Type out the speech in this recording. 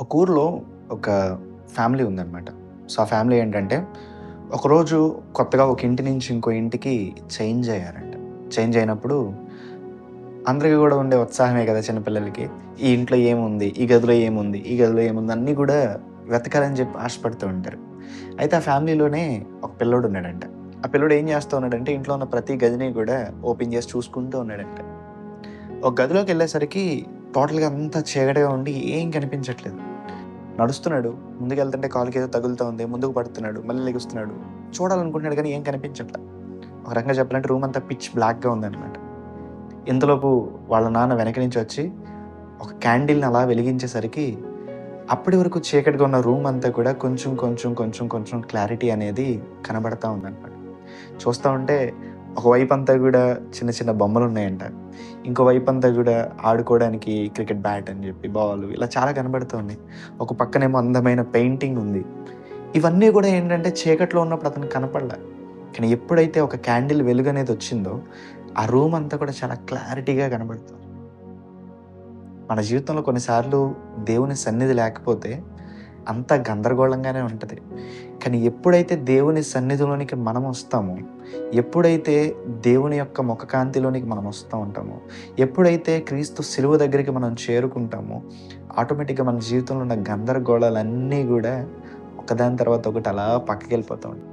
ఒక ఊర్లో ఒక ఫ్యామిలీ ఉందనమాట. సో, ఆ ఫ్యామిలీ ఏంటంటే, ఒకరోజు కొత్తగా ఒక ఇంటి నుంచి ఇంకో ఇంటికి చేంజ్ అయ్యారంట. చేంజ్ అయినప్పుడు అందరికి గూడా ఉండే ఉత్సాహమే కదా చిన్నపిల్లలకి. ఈ ఇంట్లో ఏముంది? ఈ గదిలో ఏముంది? ఈ గదిలో ఏముంది? అన్నీ గూడా వెతకాలని చెప్పి ఆశపడుతూ ఉంటారు. అయితే ఆ ఫ్యామిలీలోనే ఒక పిల్లోడున్నాడంట. ఆ పిల్లోడు ఏం చేస్తా ఉన్నాడంటే, ఇంట్లో ఉన్న ప్రతి గదిని గూడా ఓపెన్ చేసి చూసుకుంటూ ఉన్నాడంట. ఒక గదిలోకెళ్ళేసరికి టోటల్‌గా అంతా చీకటిగా ఉండి ఏం కనిపించట్లేదు. నడుస్తున్నాడు. ముందుకెళ్తుంటే కాలుకేదో తగులుతా ఉంది. ముందుకు పడుతున్నాడు. మళ్ళీ లెగుస్తున్నాడు. చూడాలనుకుంటున్నాడు గానీ ఏం కనిపించట్ల. ఒక రకంగా చెప్పాలంటే రూమంతా పిచ్ బ్లాక్‌గా ఉందనమాట. ఇంతలోపు వాళ్ళ నాన్న వెనక నుంచి వచ్చి ఒక క్యాండిల్‌ని అలా వెలిగించేసరికి అప్పటి వరకు చీకటిగా ఉన్న రూమంతా కూడా కొంచెం క్లారిటీ అనేది కనబడతా ఉందనమాట. చూస్తా ఉంటే ఒక వైపంతా గూడా చిన్న చిన్న బొమ్మలున్నాయంట. ఇంకో వైపంతా గూడా ఆడుకోవడానికి క్రికెట్ బ్యాట్ అని జెప్పి, బాలు ఇలా చాలా కనబడుతూ ఉన్నాయి. ఒక పక్కనేమో అందమైన పెయింటింగ్ ఉంది. ఇవన్నీ గూడా ఏంటంటే చీకట్లో ఉన్నప్పుడు అతనికి కనపడల. కానీ ఎప్పుడైతే ఒక క్యాండిల్ వెలుగనేదొచ్చిందో, ఆ రూమంతా కూడా చాలా క్లారిటీగా కనబడుతుంది. మన జీవితంలో కొన్నిసార్లు దేవుని సన్నిధి లేకపోతే అంతా గందరగోళంగానే ఉంటది. కానీ ఎప్పుడైతే దేవుని సన్నిధిలోనికి మనమొస్తామో, ఎప్పుడైతే దేవుని యొక్క ముఖకాంతిలోనికి మనమొస్తా ఉంటామో, ఎప్పుడైతే క్రీస్తు శిలువ దగ్గరికి మనం చేరుకుంటామో, ఆటోమేటిక్‌గా మన జీవితంలో ఉన్న గందరగోళాలన్నీ గూడా ఒకదాని తర్వాత ఒకటి అలా పక్కకెళ్ళిపోతా ఉంటాయి.